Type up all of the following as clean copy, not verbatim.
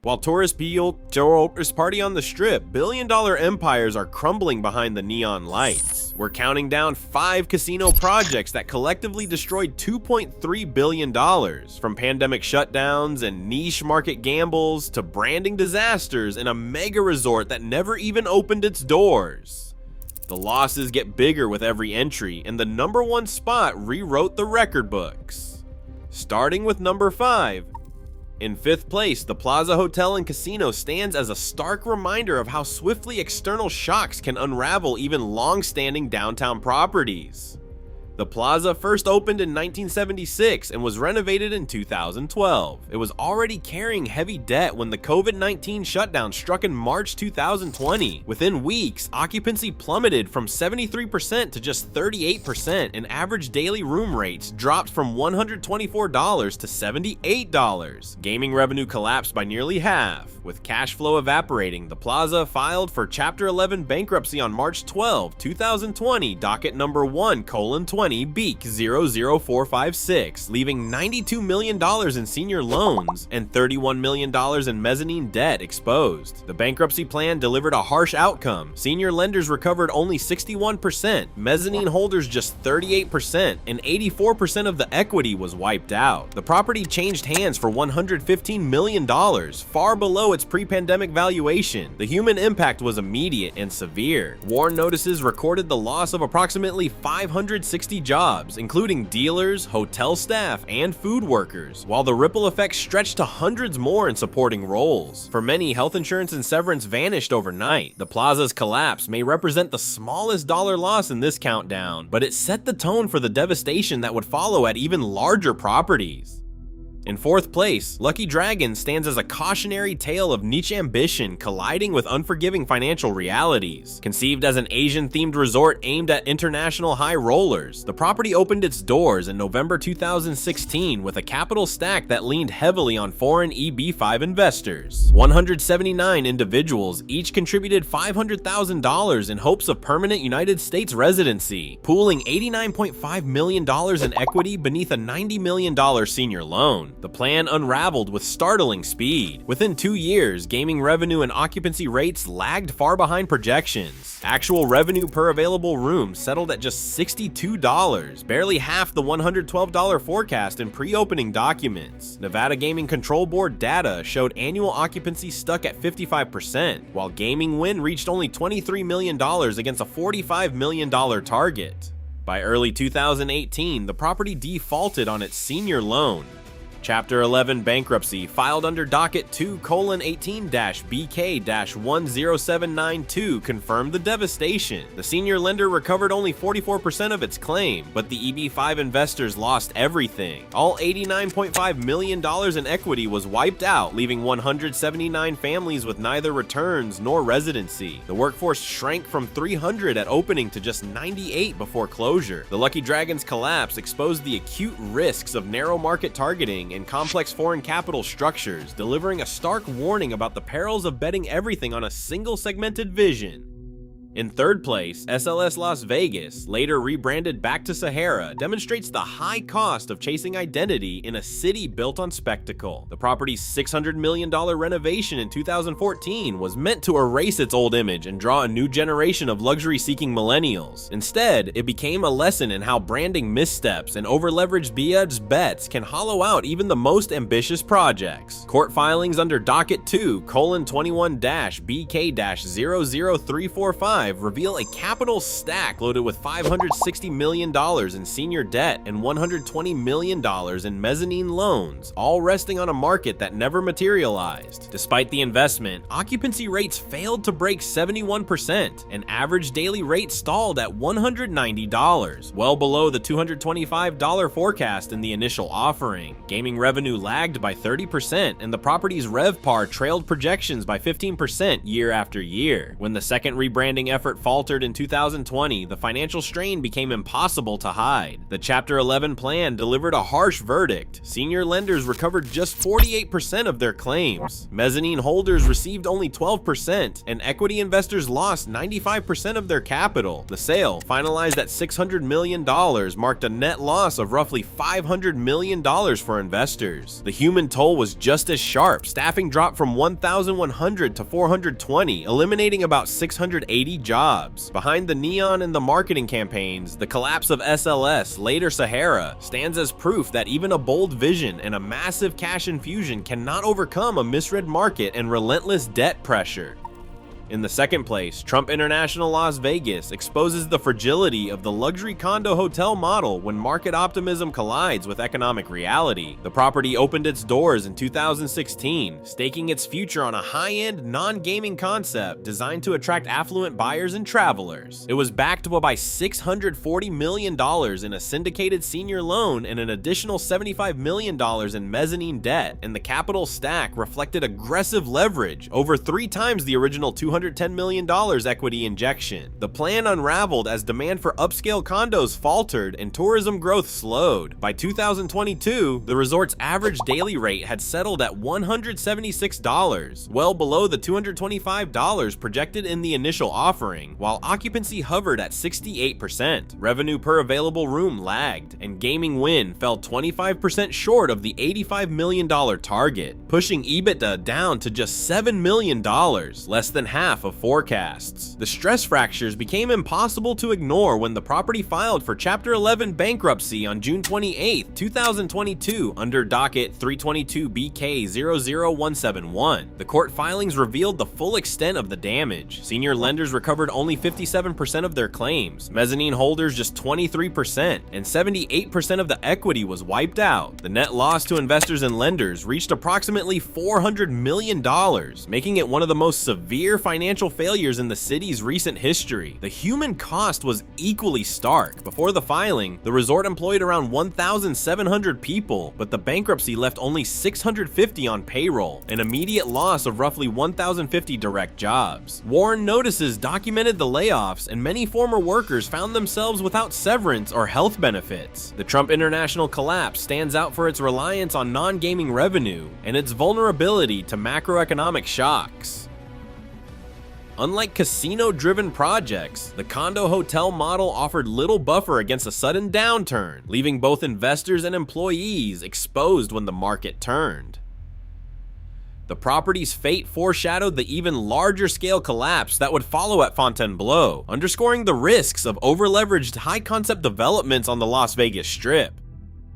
While tourists party on the Strip, billion-dollar empires are crumbling behind the neon lights. We're counting down 5 casino projects that collectively destroyed $2.3 billion, from pandemic shutdowns and niche market gambles to branding disasters in a mega resort that never even opened its doors. The losses get bigger with every entry, and the number 1 spot rewrote the record books. Starting with number 5. In 5th place, the Plaza Hotel and Casino stands as a stark reminder of how swiftly external shocks can unravel even long-standing downtown properties. The Plaza first opened in 1976 and was renovated in 2012. It was already carrying heavy debt when the COVID-19 shutdown struck in March 2020. Within weeks, occupancy plummeted from 73% to just 38%, and average daily room rates dropped from $124 to $78. Gaming revenue collapsed by nearly half. With cash flow evaporating, the Plaza filed for Chapter 11 bankruptcy on March 12, 2020, docket number 1:20 Beak 00456, leaving $92 million in senior loans and $31 million in mezzanine debt exposed. The bankruptcy plan delivered a harsh outcome. Senior lenders recovered only 61%, mezzanine holders just 38%, and 84% of the equity was wiped out. The property changed hands for $115 million, far below its pre-pandemic valuation. The human impact was immediate and severe. WARN notices recorded the loss of approximately 560 jobs, including dealers, hotel staff, and food workers, while the ripple effect stretched to hundreds more in supporting roles. For many, health insurance and severance vanished overnight. The Plaza's collapse may represent the smallest dollar loss in this countdown, but it set the tone for the devastation that would follow at even larger properties. In 4th place, Lucky Dragon stands as a cautionary tale of niche ambition colliding with unforgiving financial realities. Conceived as an Asian-themed resort aimed at international high rollers, the property opened its doors in November 2016 with a capital stack that leaned heavily on foreign EB5 investors. 179 individuals each contributed $500,000 in hopes of permanent United States residency, pooling $89.5 million in equity beneath a $90 million senior loan. The plan unraveled with startling speed. Within 2 years, gaming revenue and occupancy rates lagged far behind projections. Actual revenue per available room settled at just $62, barely half the $112 forecast in pre-opening documents. Nevada Gaming Control Board data showed annual occupancy stuck at 55%, while gaming win reached only $23 million against a $45 million target. By early 2018, the property defaulted on its senior loan. Chapter 11 bankruptcy filed under docket 2:18-BK-10792 confirmed the devastation. The senior lender recovered only 44% of its claim, but the EB5 investors lost everything. All $89.5 million in equity was wiped out, leaving 179 families with neither returns nor residency. The workforce shrank from 300 at opening to just 98 before closure. The Lucky Dragon's collapse exposed the acute risks of narrow market targeting and complex foreign capital structures, delivering a stark warning about the perils of betting everything on a single segmented vision. In 3rd place, SLS Las Vegas, later rebranded back to Sahara, demonstrates the high cost of chasing identity in a city built on spectacle. The property's $600 million renovation in 2014 was meant to erase its old image and draw a new generation of luxury-seeking millennials. Instead, it became a lesson in how branding missteps and over-leveraged BS bets can hollow out even the most ambitious projects. Court filings under docket 2:21-BK-00345 reveal a capital stack loaded with $560 million in senior debt and $120 million in mezzanine loans, all resting on a market that never materialized. Despite the investment, occupancy rates failed to break 71%, and average daily rate stalled at $190, well below the $225 forecast in the initial offering. Gaming revenue lagged by 30%, and the property's RevPAR trailed projections by 15% year after year. When the second rebranding effort faltered in 2020, the financial strain became impossible to hide. The Chapter 11 plan delivered a harsh verdict. Senior lenders recovered just 48% of their claims. Mezzanine holders received only 12%, and equity investors lost 95% of their capital. The sale, finalized at $600 million, marked a net loss of roughly $500 million for investors. The human toll was just as sharp. Staffing dropped from 1,100 to 420, eliminating about 680 jobs. Behind the neon and the marketing campaigns, the collapse of SLS, later Sahara, stands as proof that even a bold vision and a massive cash infusion cannot overcome a misread market and relentless debt pressure. In the second place, Trump International Las Vegas exposes the fragility of the luxury condo hotel model when market optimism collides with economic reality. The property opened its doors in 2016, staking its future on a high-end, non-gaming concept designed to attract affluent buyers and travelers. It was backed by $640 million in a syndicated senior loan and an additional $75 million in mezzanine debt, and the capital stack reflected aggressive leverage, over 3 times the original $210 million equity injection. The plan unraveled as demand for upscale condos faltered and tourism growth slowed. By 2022, the resort's average daily rate had settled at $176, well below the $225 projected in the initial offering, while occupancy hovered at 68%. Revenue per available room lagged, and gaming win fell 25% short of the $85 million target, pushing EBITDA down to just $7 million, less than half of forecasts. The stress fractures became impossible to ignore when the property filed for Chapter 11 bankruptcy on June 28, 2022 under docket 322BK00171. The court filings revealed the full extent of the damage. Senior lenders recovered only 57% of their claims, mezzanine holders just 23%, and 78% of the equity was wiped out. The net loss to investors and lenders reached approximately $400 million, making it one of the most severe financial failures in the city's recent history. The human cost was equally stark. Before the filing, the resort employed around 1,700 people, but the bankruptcy left only 650 on payroll, an immediate loss of roughly 1,050 direct jobs. Warren notices documented the layoffs, and many former workers found themselves without severance or health benefits. The Trump International collapse stands out for its reliance on non-gaming revenue and its vulnerability to macroeconomic shocks. Unlike casino-driven projects, the condo hotel model offered little buffer against a sudden downturn, leaving both investors and employees exposed when the market turned. The property's fate foreshadowed the even larger scale collapse that would follow at Fontainebleau, underscoring the risks of over-leveraged high-concept developments on the Las Vegas Strip.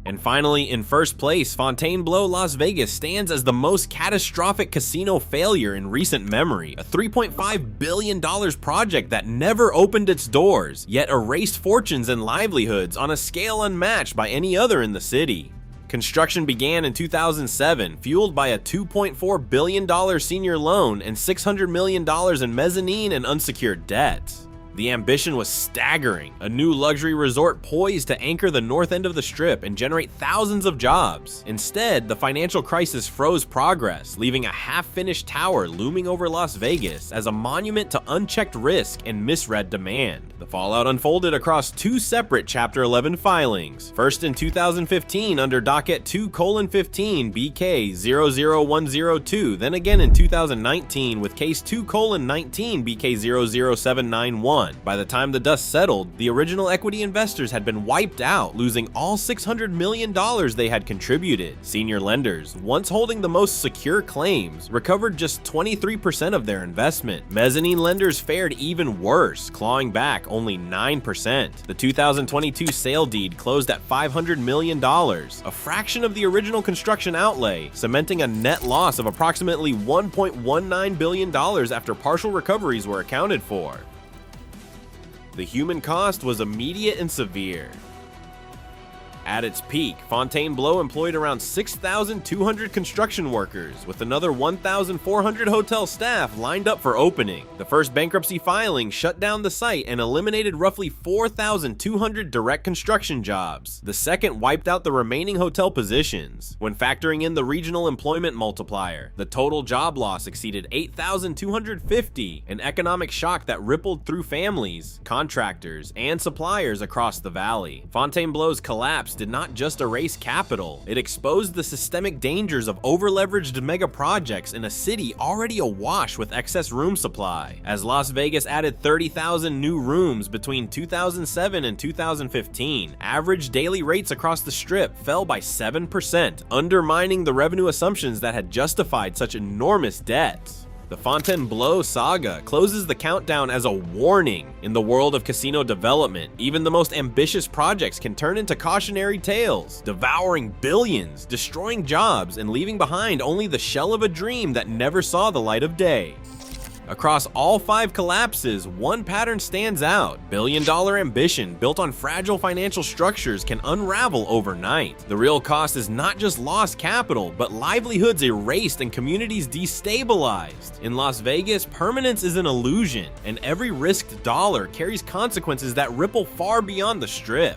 And finally, in first place, Fontainebleau, Las Vegas stands as the most catastrophic casino failure in recent memory, a $3.5 billion project that never opened its doors, yet erased fortunes and livelihoods on a scale unmatched by any other in the city. Construction began in 2007, fueled by a $2.4 billion senior loan and $600 million in mezzanine and unsecured debt. The ambition was staggering, a new luxury resort poised to anchor the north end of the Strip and generate thousands of jobs. Instead, the financial crisis froze progress, leaving a half-finished tower looming over Las Vegas as a monument to unchecked risk and misread demand. The fallout unfolded across 2 separate Chapter 11 filings, first in 2015 under docket 2:15 BK00102, then again in 2019 with case 2:19 BK00791. By the time the dust settled, the original equity investors had been wiped out, losing all $600 million they had contributed. Senior lenders, once holding the most secure claims, recovered just 23% of their investment. Mezzanine lenders fared even worse, clawing back only 9%. The 2022 sale deed closed at $500 million, a fraction of the original construction outlay, cementing a net loss of approximately $1.19 billion after partial recoveries were accounted for. The human cost was immediate and severe. At its peak, Fontainebleau employed around 6,200 construction workers, with another 1,400 hotel staff lined up for opening. The first bankruptcy filing shut down the site and eliminated roughly 4,200 direct construction jobs. The second wiped out the remaining hotel positions. When factoring in the regional employment multiplier, the total job loss exceeded 8,250, an economic shock that rippled through families, contractors, and suppliers across the valley. Fontainebleau's collapse did not just erase capital, it exposed the systemic dangers of over-leveraged mega projects in a city already awash with excess room supply. As Las Vegas added 30,000 new rooms between 2007 and 2015, average daily rates across the Strip fell by 7%, undermining the revenue assumptions that had justified such enormous debts. The Fontainebleau saga closes the countdown as a warning. In the world of casino development, even the most ambitious projects can turn into cautionary tales, devouring billions, destroying jobs, and leaving behind only the shell of a dream that never saw the light of day. Across all 5 collapses, one pattern stands out. Billion-dollar ambition built on fragile financial structures can unravel overnight. The real cost is not just lost capital, but livelihoods erased and communities destabilized. In Las Vegas, permanence is an illusion, and every risked dollar carries consequences that ripple far beyond the Strip.